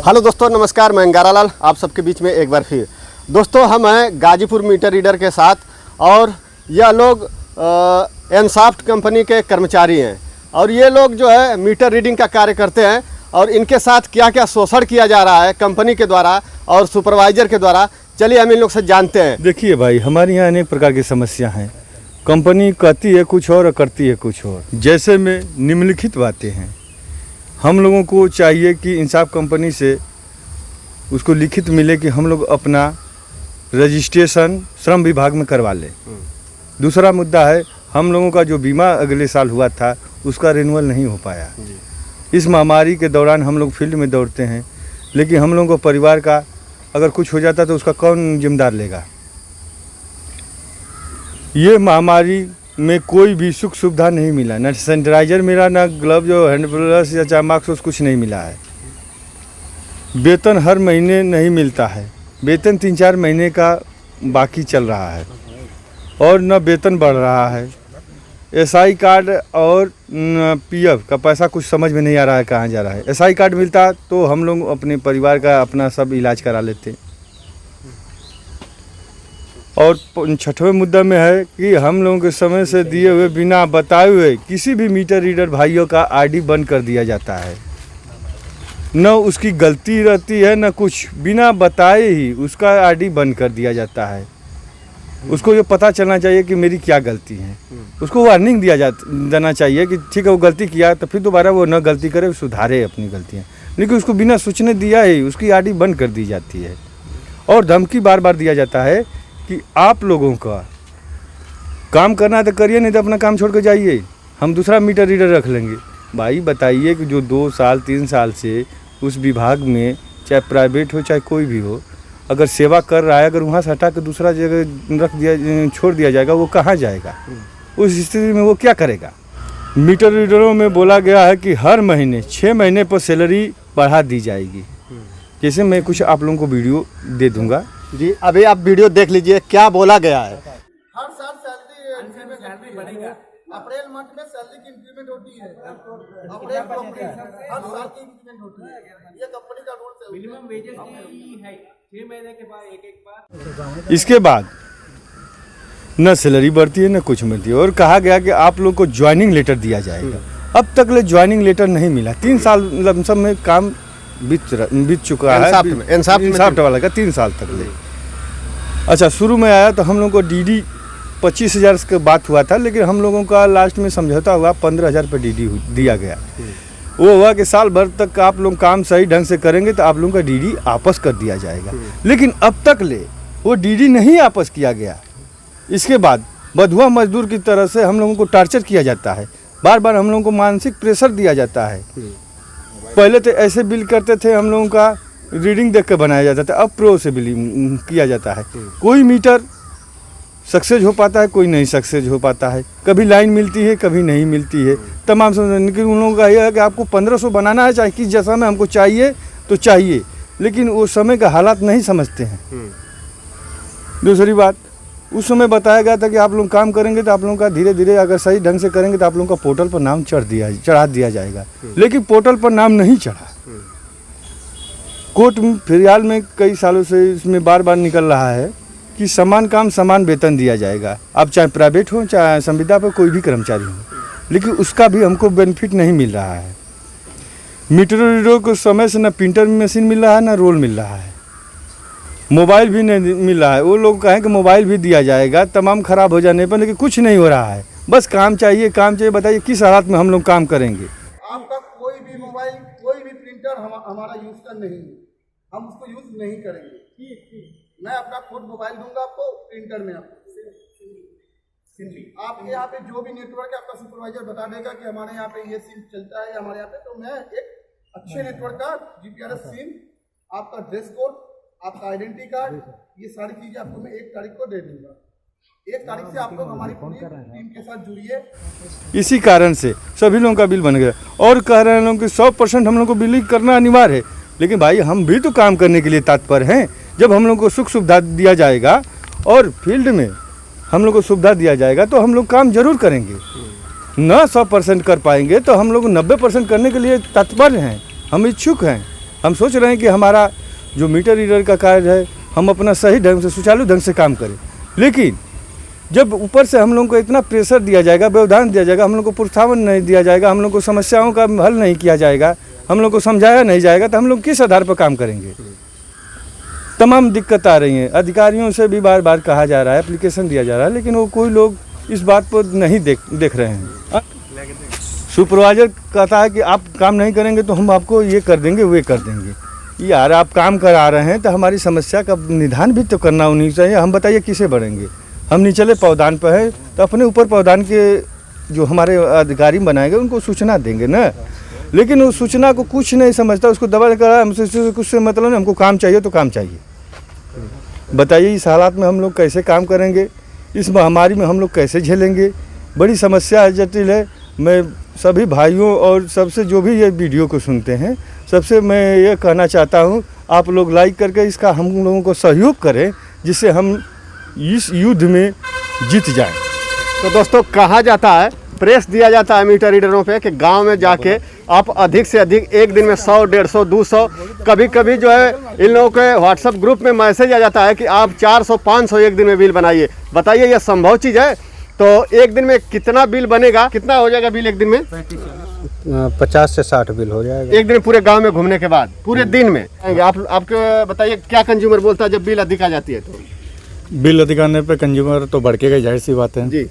Hello दोस्तों, नमस्कार। मैं अंगारालाल आप सबके बीच में एक बार फिर। दोस्तों, हम हैं गाजीपुर मीटर रीडर के साथ और यह लोग एनसॉफ्ट कंपनी के कर्मचारी हैं और ये लोग जो है मीटर रीडिंग का कार्य करते हैं और इनके साथ क्या क्या शोषण किया जा रहा है कंपनी के द्वारा और सुपरवाइजर के द्वारा, चलिए हम इन लोग से जानते हैं। देखिए भाई, हमारे यहाँ अनेक प्रकार की समस्या हैं। कंपनी कहती है कुछ और करती है कुछ और। जैसे में निम्नलिखित बातें हैं। हम लोगों को चाहिए कि इंसाफ कंपनी से उसको लिखित मिले कि हम लोग अपना रजिस्ट्रेशन श्रम विभाग में करवा लें। दूसरा मुद्दा है, हम लोगों का जो बीमा अगले साल हुआ था उसका रिन्यूअल नहीं हो पाया। इस महामारी के दौरान हम लोग फील्ड में दौड़ते हैं, लेकिन हम लोगों को परिवार का अगर कुछ हो जाता तो उसका कौन जिम्मेदार लेगा। ये महामारी में कोई भी सुख सुविधा नहीं मिला, ना सैनिटाइजर मिला, ना ग्लव जो हैंड ग्लव्स या चाहे मास्क कुछ नहीं मिला है। वेतन हर महीने नहीं मिलता है, वेतन 3-4 महीने का बाकी चल रहा है और न वेतन बढ़ रहा है। एसआई कार्ड और पीएफ का पैसा कुछ समझ में नहीं आ रहा है कहाँ जा रहा है। एसआई कार्ड मिलता तो हम लोग अपने परिवार का अपना सब इलाज करा लेते। और 6वें मुद्दा में है कि हम लोगों के समय से दिए हुए बिना बताए हुए किसी भी मीटर रीडर भाइयों का आईडी बंद कर दिया जाता है। न उसकी गलती रहती है न कुछ, बिना बताए ही उसका आईडी बंद कर दिया जाता है। उसको ये पता चलना चाहिए कि मेरी क्या गलती है। उसको वार्निंग देना चाहिए कि ठीक है वो गलती किया तो फिर दोबारा वो न गलती करे, सुधारे अपनी गलतियाँ। लेकिन उसको बिना सूचने दिया ही उसकी आईडी बंद कर दी जाती है और धमकी बार बार दिया जाता है कि आप लोगों का काम करना है तो करिए, नहीं तो अपना काम छोड़ कर जाइए, हम दूसरा मीटर रीडर रख लेंगे। भाई बताइए कि जो 2 साल 3 साल से उस विभाग में, चाहे प्राइवेट हो चाहे कोई भी हो, अगर सेवा कर रहा है, अगर वहाँ से हटा कर दूसरा जगह रख दिया, छोड़ दिया जाएगा, वो कहाँ जाएगा? उस स्थिति में वो क्या करेगा? मीटर रीडरों में बोला गया है कि हर महीने 6 महीने पर सैलरी बढ़ा दी जाएगी। जैसे मैं कुछ आप लोगों को वीडियो दे दूंगा जी, अभी आप वीडियो देख लीजिए क्या बोला गया है। हर साल सैलरी बढ़ेगा। अप्रैल मंथ में सैलरी की इंक्रीमेंट होती है। अप्रैल हर साल की इंक्रीमेंट होती है। ये कंपनी का रूल है। मिनिमम वेजेस की है 6 महीने के बाद एक बार। इसके बाद न सैलरी बढ़ती है न कुछ मिलती है और कहा गया कि आप लोग को ज्वाइनिंग लेटर दिया जाएगा। अब तक ले ज्वाइनिंग लेटर नहीं मिला। 3 साल लमसम में काम बीत चुका है। एनसॉफ्ट वाला का 3 साल तक ले। अच्छा, शुरू में आया तो हम लोगों को डीडी 25,000 का बात हुआ था, लेकिन हम लोगों का लास्ट में समझौता हुआ 15,000 पर डीडी दिया गया। वो हुआ कि साल भर तक आप लोग काम सही ढंग से करेंगे तो आप लोगों का डीडी वापस कर दिया जाएगा। लेकिन अब तक ले वो डीडी नहीं वापस किया गया। इसके बाद बधुआ मजदूर की तरह से हम लोगों को टार्चर किया जाता है। बार बार हम लोगों को मानसिक प्रेशर दिया जाता है। पहले तो ऐसे बिल करते थे, हम लोगों का रीडिंग देख कर बनाया जाता था, अब प्रो से बिलिंग किया जाता है। कोई मीटर सक्सेस हो पाता है, कोई नहीं सक्सेस हो पाता है। कभी लाइन मिलती है, कभी नहीं मिलती है। तमाम समझ, लेकिन उन लोगों का यह है कि आपको 1500 बनाना है, चाहे किस जैसा में हमको चाहिए तो चाहिए, लेकिन वो समय का हालात नहीं समझते हैं। दूसरी बात, उस समय बताया गया था कि आप लोग काम करेंगे तो आप लोगों का धीरे धीरे अगर सही ढंग से करेंगे तो आप लोगों का पोर्टल पर नाम चढ़ा दिया जाएगा। लेकिन पोर्टल पर नाम नहीं चढ़ा। कोर्ट फिलहाल में कई सालों से इसमें बार बार निकल रहा है कि समान काम समान वेतन दिया जाएगा। अब चाहे प्राइवेट हो चाहे संविदा पर कोई भी कर्मचारी हो, लेकिन उसका भी हमको बेनिफिट नहीं मिल रहा है। मीटर रीडर को समय से न प्रिंटर मशीन मिल रहा है, न रोल मिल रहा है, मोबाइल भी नहीं मिल रहा है। वो लोग कहें कि मोबाइल भी दिया जाएगा तमाम खराब हो जाने पर, लेकिन कुछ नहीं हो रहा है। बस काम चाहिए, काम चाहिए। बताइए किस हालात में हम लोग काम करेंगे? आपका कोई भी मोबाइल, कोई भी प्रिंटर हमारा यूज कर नहीं, हम उसको यूज नहीं करेंगे। मैं अपना खुद मोबाइल दूंगा आपको, प्रिंटर में आपके यहाँ पे जो भी नेटवर्क है आपका सुपरवाइजर बता देगा कि हमारे यहाँ पे ये सिम चलता है हमारे यहाँ पे। तो मैं एक अच्छे नेटवर्क का जीपीआरएस सिम, आपका ड्रेस कोड, आपका आइडेंटिटी कार्ड, ये सारी चीजें आपको मैं 1 तारीख को दे दूंगा। 1 तारीख से आप लोग हमारी पूरी टीम के साथ जुड़िए। इसी कारण से सभी लोगों का बिल बन गया और कह रहे हैं कि 100% हम लोग को बिल करना अनिवार्य है। लेकिन भाई हम भी तो काम करने के लिए तत्पर हैं। जब हम लोग को सुख सुविधा दिया जाएगा और फील्ड में हम लोग को सुविधा दिया जाएगा तो हम लोग काम जरूर करेंगे। न 100% कर पाएंगे तो हम लोग 90% करने के लिए तत्पर हैं, हम इच्छुक हैं। हम सोच रहे हैं कि हमारा जो मीटर रीडर का कार्य है हम अपना सही ढंग से सुचारू ढंग से काम करें, लेकिन जब ऊपर से हम लोगों को इतना प्रेशर दिया जाएगा, व्यवधान दिया जाएगा, हम लोग को प्रोत्साहन नहीं दिया जाएगा, हम लोग को समस्याओं का हल नहीं किया जाएगा, हम लोग को समझाया नहीं जाएगा, तो हम लोग किस आधार पर काम करेंगे। तमाम दिक्कत आ रही हैं। अधिकारियों से भी बार बार कहा जा रहा है, एप्लीकेशन दिया जा रहा है, लेकिन वो कोई लोग इस बात पर नहीं देख रहे हैं। सुपरवाइजर कहता है कि आप काम नहीं करेंगे तो हम आपको ये कर देंगे, वे कर देंगे। यार आप काम करा रहे हैं तो हमारी समस्या का निदान भी तो करना होनी चाहिए। हम बताइए किसे बढ़ेंगे? हम निचले पौधान पर हैं तो अपने ऊपर पौधान के जो हमारे अधिकारी बनाएंगे उनको सूचना देंगे ना, लेकिन उस सूचना को कुछ नहीं समझता, उसको दबा कर हमसे कुछ से मतलब नहीं, हमको काम चाहिए तो काम चाहिए। बताइए इस हालात में हम लोग कैसे काम करेंगे? इस महामारी में हम लोग कैसे झेलेंगे? बड़ी समस्या जटिल है। मैं सभी भाइयों और सबसे जो भी ये वीडियो को सुनते हैं सबसे मैं ये कहना चाहता हूँ, आप लोग लाइक करके इसका हम लोगों को सहयोग करें, जिससे हम इस युद्ध में जीत जाएं। तो दोस्तों कहा जाता है, प्रेस दिया जाता है मीटर रीडरों पे कि गांव में जाके आप अधिक से अधिक एक दिन में 100, 150, 200, कभी कभी जो है इन लोगों के व्हाट्सएप ग्रुप में मैसेज आ जाता है कि आप 400, 500 एक दिन में बिल बनाइए। बताइए ये संभव चीज़ है? तो एक दिन में कितना बिल बनेगा, कितना हो जाएगा बिल एक दिन में? 50 से 60 बिल हो जाएगा एक दिन पूरे गांव में घूमने के बाद, पूरे दिन में। आपके बताइए क्या कंज्यूमर बोलता है जब बिल अधिक आ जाती है तो? बिल अधिक आने पे कंज्यूमर तो भड़केगा, जाहिर सी बात है जी।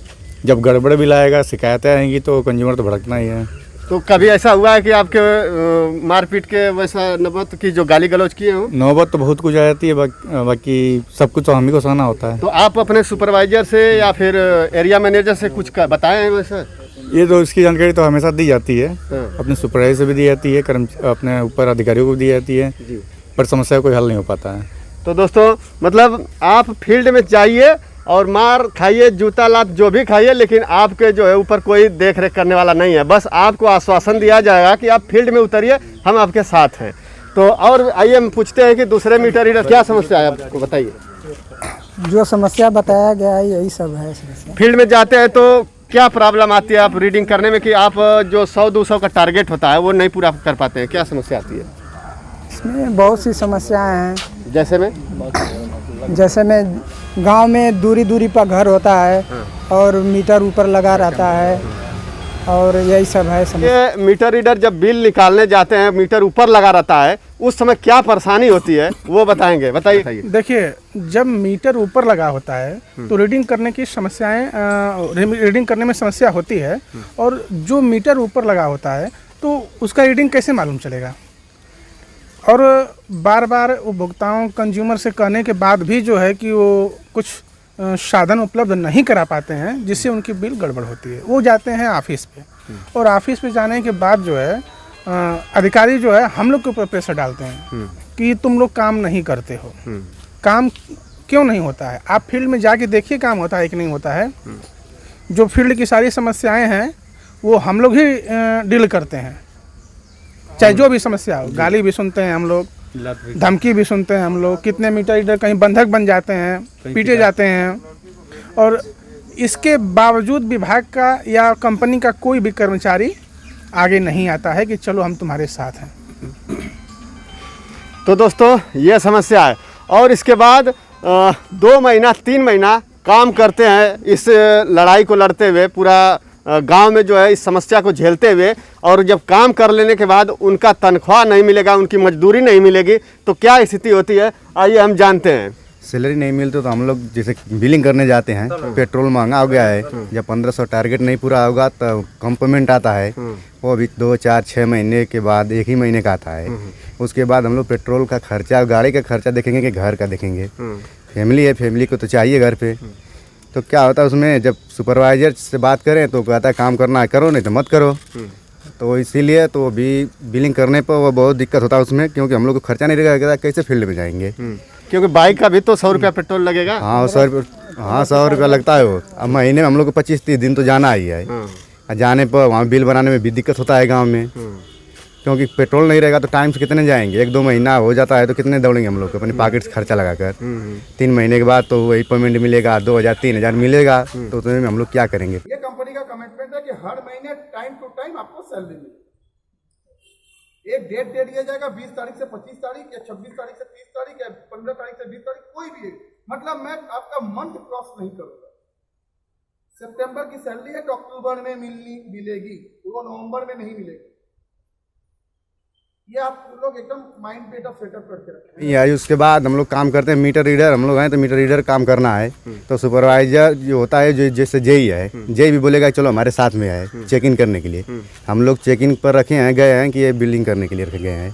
जब गड़बड़ बिल आएगा, शिकायतें आएंगी तो कंज्यूमर तो भड़कना ही है। तो कभी ऐसा हुआ है कि आपके मारपीट के वैसा नौबत की जो गाली गलौज किए हो? नौबत तो बहुत कुछ आ जाती है, बाकी सब कुछ तो हम ही को सहना होता है। तो आप अपने सुपरवाइजर से या फिर एरिया मैनेजर से कुछ बताएं हैं वैसा? ये तो इसकी जानकारी तो हमेशा दी जाती है, हाँ। अपने सुपरवाइजर से भी दी जाती है, अपने ऊपर अधिकारियों को भी दी जाती है, जी। पर समस्या कोई हल नहीं हो पाता है। तो दोस्तों मतलब आप फील्ड में जाइए और मार खाइए, जूता लात जो भी खाइए, लेकिन आपके जो है ऊपर कोई देख रेख करने वाला नहीं है। बस आपको आश्वासन दिया जाएगा कि आप फील्ड में उतरिए, हम आपके साथ हैं। तो और आइए हम पूछते हैं कि दूसरे मीटर रीडर क्या समस्या है आपको, बताइए। जो समस्या बताया गया है यही सब है समस्या। फील्ड में जाते हैं तो क्या प्रॉब्लम आती है आप रीडिंग करने में कि आप जो 100-200 का टारगेट होता है वो नहीं पूरा कर पाते हैं? क्या समस्या आती है इसमें? बहुत सी समस्याएं हैं। जैसे में गांव में दूरी दूरी पर घर होता है और मीटर ऊपर लगा रहता है और यही सब है समस्या। ये मीटर रीडर जब बिल निकालने जाते हैं, मीटर ऊपर लगा रहता है, उस समय क्या परेशानी होती है वो बताएंगे, बताइए। देखिए, जब मीटर ऊपर लगा होता है तो रीडिंग करने की समस्याएं, रीडिंग करने में समस्या होती है। और जो मीटर ऊपर लगा होता है तो उसका रीडिंग कैसे मालूम चलेगा? और बार बार उपभोक्ताओं कंज्यूमर से कहने के बाद भी जो है कि वो कुछ साधन उपलब्ध नहीं करा पाते हैं, जिससे उनकी बिल गड़बड़ होती है। वो जाते हैं ऑफिस पे और ऑफिस पे जाने के बाद जो है अधिकारी जो है हम लोग के ऊपर प्रेशर डालते हैं कि तुम लोग काम नहीं करते हो। काम क्यों नहीं होता है? आप फील्ड में जाके देखिए काम होता है कि नहीं होता है। जो फील्ड की सारी समस्याएं हैं वो हम लोग ही डील करते हैं, चाहे जो भी समस्या हो। गाली भी सुनते हैं हम लोग, धमकी भी सुनते हैं हम लोग, कितने मीटर रीडर कहीं बंधक बन जाते हैं, पीटे जाते हैं। और इसके बावजूद विभाग का या कंपनी का कोई भी कर्मचारी आगे नहीं आता है कि चलो हम तुम्हारे साथ हैं। तो दोस्तों ये समस्या है। और इसके बाद 2 महीना 3 महीना काम करते हैं इस लड़ाई को लड़ते हुए, पूरा गांव में जो है इस समस्या को झेलते हुए, और जब काम कर लेने के बाद उनका तनख्वाह नहीं मिलेगा, उनकी मजदूरी नहीं मिलेगी, तो क्या स्थिति होती है आइए हम जानते हैं। सैलरी नहीं मिलती तो हम लोग जैसे बिलिंग करने जाते हैं, पेट्रोल महंगा हो गया है, जब 1500 टारगेट नहीं पूरा होगा तो कम पेमेंट आता है, वो भी 2, 4, 6 महीने के बाद 1 ही महीने का आता है। उसके बाद हम लोग पेट्रोल का खर्चा, गाड़ी का खर्चा देखेंगे कि घर का देखेंगे। फैमिली है, फैमिली को तो चाहिए घर पे। तो क्या होता है उसमें, जब सुपरवाइजर से बात करें तो कहता है काम करना है करो, नहीं तो मत करो। तो इसीलिए तो भी बिलिंग करने पर वो बहुत दिक्कत होता है उसमें, क्योंकि हम लोग को खर्चा नहीं रहेगा, कैसे फील्ड में जाएंगे। क्योंकि बाइक का भी तो 100 रुपया पेट्रोल लगेगा। हाँ 100 रुपया लगता है वो। अब महीने में हम लोग को 25-30 दिन तो जाना ही है। जाने पर वहाँ बिल बनाने में भी दिक्कत होता है गाँव में, क्योंकि पेट्रोल नहीं रहेगा तो टाइम से कितने जाएंगे। 1-2 महीना हो जाता है तो कितने दौड़ेंगे हम लोग को अपने पॉकेट से खर्चा लगाकर। 3 महीने के बाद तो वही पेमेंट मिलेगा, 2000-3000 मिलेगा, तो उसमें हम लोग क्या करेंगे। ये कंपनी का कमिटमेंट है कि हर महीने टाइम टू टाइम आपको सैलरी मिले। एक डेट दे दिया जाएगा 20 तारीख से 25 तारीख या 26 तारीख से 30 तारीख या 15 तारीख से 20 तारीख, कोई भी है। मतलब मैं आपका मंथ क्रॉस नहीं करूंगा। सितंबर की सैलरी है तो अक्टूबर में मिलेगी, वो नवंबर में नहीं मिलेगी। ये आप लोग एकदम माइंड पे सेटअप करके रखें। या उसके बाद हम लोग काम करते हैं मीटर रीडर, हम लोग हैं तो मीटर रीडर काम करना है तो सुपरवाइजर जो होता है जो जैसे जेई है, जेई भी बोलेगा चलो हमारे साथ में है चेक इन करने के लिए। हम लोग चेक इन पर रखे हैं, गए हैं कि ये बिल्डिंग करने के लिए रखे गए हैं।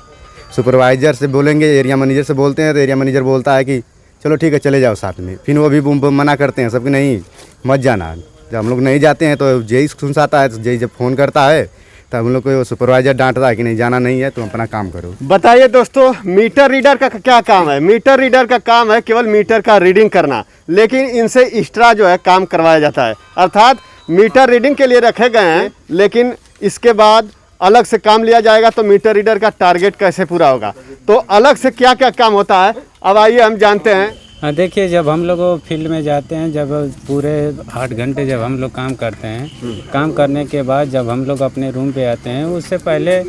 सुपरवाइजर से बोलेंगे, एरिया मैनेजर से बोलते हैं तो एरिया मैनेजर बोलता है कि चलो ठीक है चले जाओ साथ में। फिर वो भी मना करते हैं सबके, नहीं मत जाना। जब हम लोग नहीं जाते हैं तो जेई सुनसाता है, तो जेई जब फ़ोन करता है तो हम लोग को सुपरवाइजर डांटता है कि नहीं जाना नहीं है, तुम अपना काम करो। बताइए दोस्तों, मीटर रीडर का क्या काम है? मीटर रीडर का काम है केवल मीटर का रीडिंग करना, लेकिन इनसे एक्स्ट्रा जो है काम करवाया जाता है। अर्थात मीटर रीडिंग के लिए रखे गए हैं, लेकिन इसके बाद अलग से काम लिया जाएगा। तो मीटर रीडर का टारगेट कैसे पूरा होगा, तो अलग से क्या क्या काम होता है, अब आइए हम जानते हैं। हाँ, देखिए, जब हम लोग फील्ड में जाते हैं, जब पूरे 8 घंटे जब हम लोग काम करते हैं, काम करने के बाद जब हम लोग अपने रूम पे आते हैं, उससे पहले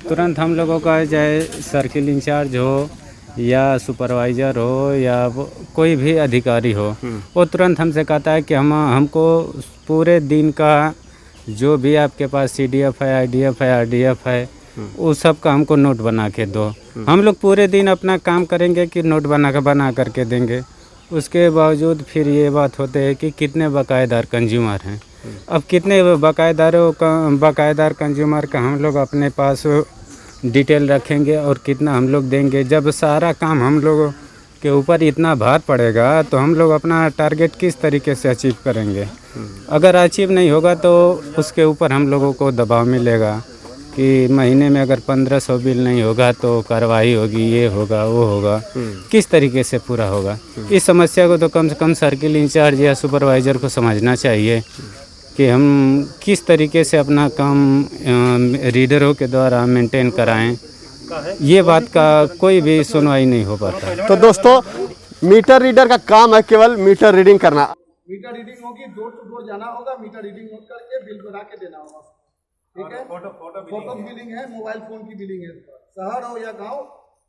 तुरंत हम लोगों का चाहे सर्किल इंचार्ज हो या सुपरवाइज़र हो या कोई भी अधिकारी हो, वो तुरंत हमसे कहता है कि हमको पूरे दिन का जो भी आपके पास CDF है, IDF है, RDF है, उस सब का हमको नोट बना के दो। हम लोग पूरे दिन अपना काम करेंगे कि नोट बना करके देंगे। उसके बावजूद फिर ये बात होते है कि कितने बकायेदार कंज्यूमर हैं। अब कितने बकायेदार कंज्यूमर का हम लोग अपने पास डिटेल रखेंगे और कितना हम लोग देंगे। जब सारा काम हम लोगों के ऊपर इतना भार पड़ेगा तो हम लोग अपना टारगेट किस तरीके से अचीव करेंगे। अगर अचीव नहीं होगा तो उसके ऊपर हम लोगों को दबाव मिलेगा कि महीने में अगर 1500 बिल नहीं होगा तो कार्रवाई होगी, ये होगा, वो होगा। किस तरीके से पूरा होगा, इस समस्या को तो कम से कम सर्किल इंचार्ज या सुपरवाइज़र को समझना चाहिए कि हम किस तरीके से अपना काम रीडरों के द्वारा मेंटेन कराएं। ये बात का कोई भी सुनवाई नहीं हो पाता। तो दोस्तों, मीटर रीडर का काम है केवल मीटर रीडिंग करना। मीटर रीडिंग होगी, डोर टू डोर जाना होगा, मीटर रीडिंग नोट करके बिल बना के देना होगा। ठीक है, फोटो बिलिंग है, मोबाइल फोन की बिलिंग है, शहर हो या गांव,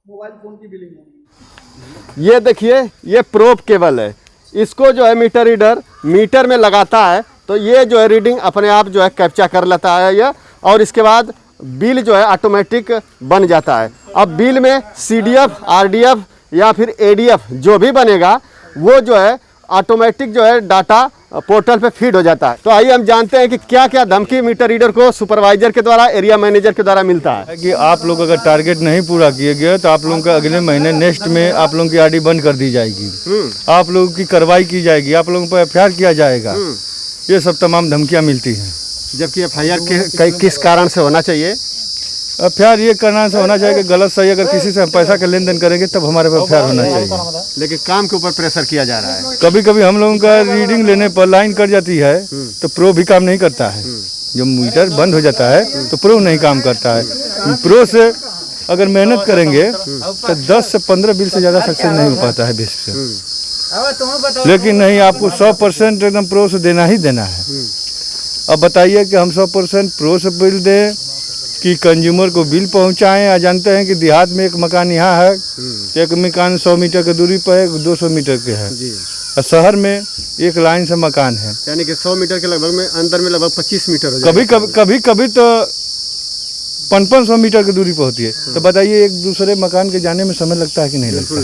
मोबाइल फोन की बिलिंग होगी। ये देखिए, ये प्रोब केबल है, इसको जो है मीटर रीडर मीटर में लगाता है तो ये जो है रीडिंग अपने आप जो है कैप्चा कर लेता है ये, और इसके बाद बिल जो है ऑटोमेटिक बन जाता है। अब बिल में CDF, RDF या फिर ADF जो भी बनेगा वो जो है ऑटोमेटिक जो है डाटा पोर्टल पे फीड हो जाता है। तो आइए हम जानते हैं कि क्या क्या धमकी मीटर रीडर को सुपरवाइजर के द्वारा, एरिया मैनेजर के द्वारा मिलता है। कि आप लोग अगर टारगेट नहीं पूरा किए गए तो आप लोगों का अगले महीने नेक्स्ट में आप लोगों की RD बंद कर दी जाएगी, आप लोगों की कार्रवाई की जाएगी, आप लोगों पर FIR किया जाएगा। ये सब तमाम धमकियाँ मिलती हैं। जबकि FIR किस कारण से होना चाहिए? FIR ये करना से होना चाहिए कि गलत सही अगर किसी से हम पैसा का लेन देन करेंगे तब हमारे पर FIR होना चाहिए। लेकिन काम के ऊपर प्रेशर किया जा रहा है। कभी कभी हम लोगों का रीडिंग लेने पर लाइन कट जाती है तो प्रो भी काम नहीं करता है। जब मीटर बंद हो जाता है तो प्रो नहीं काम करता है। प्रो से अगर मेहनत करेंगे तो 10 से 15 बिल से ज़्यादा सक्सेस नहीं हो पाता है बेस पे। लेकिन नहीं, आपको 100% एकदम प्रो से देना ही देना है। अब बताइए कि हम 100% प्रो से बिल दें कि कंज्यूमर को बिल पहुंचाएं। आ जानते हैं कि देहात में एक मकान यहाँ है, एक मकान 100 मीटर की दूरी पर है, 200 मीटर के है, और शहर में एक लाइन से मकान है, यानी कि 100 मीटर के लगभग में अंदर में लगभग 25 मीटर हो कभी तो 500 मीटर की दूरी पर होती है। तो बताइए एक दूसरे मकान के जाने में समय लगता है कि नहीं लगता?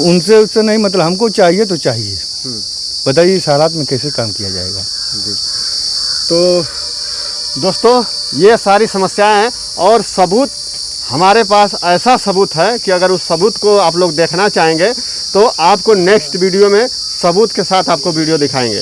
उनसे उससे नहीं, मतलब हमको चाहिए तो चाहिए। बताइए इस हालात में कैसे काम किया जाएगा? तो दोस्तों, ये सारी समस्याएं हैं और सबूत हमारे पास ऐसा सबूत है कि अगर उस सबूत को आप लोग देखना चाहेंगे तो आपको नेक्स्ट वीडियो में सबूत के साथ आपको वीडियो दिखाएंगे।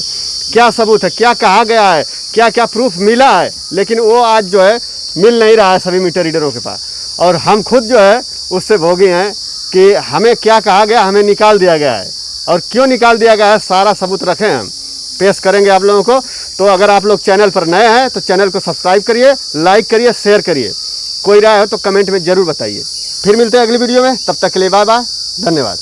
क्या सबूत है, क्या कहा गया है, क्या क्या प्रूफ मिला है, लेकिन वो आज जो है मिल नहीं रहा है सभी मीटर रीडरों के पास। और हम खुद जो है उससे भोगी हैं कि हमें क्या कहा गया, हमें निकाल दिया गया है, और क्यों निकाल दिया गया है सारा सबूत रखें, हम पेश करेंगे आप लोगों को। तो अगर आप लोग चैनल पर नए हैं तो चैनल को सब्सक्राइब करिए, लाइक करिए, शेयर करिए। कोई राय हो तो कमेंट में ज़रूर बताइए। फिर मिलते हैं अगली वीडियो में, तब तक के लिए बाय बाय, धन्यवाद।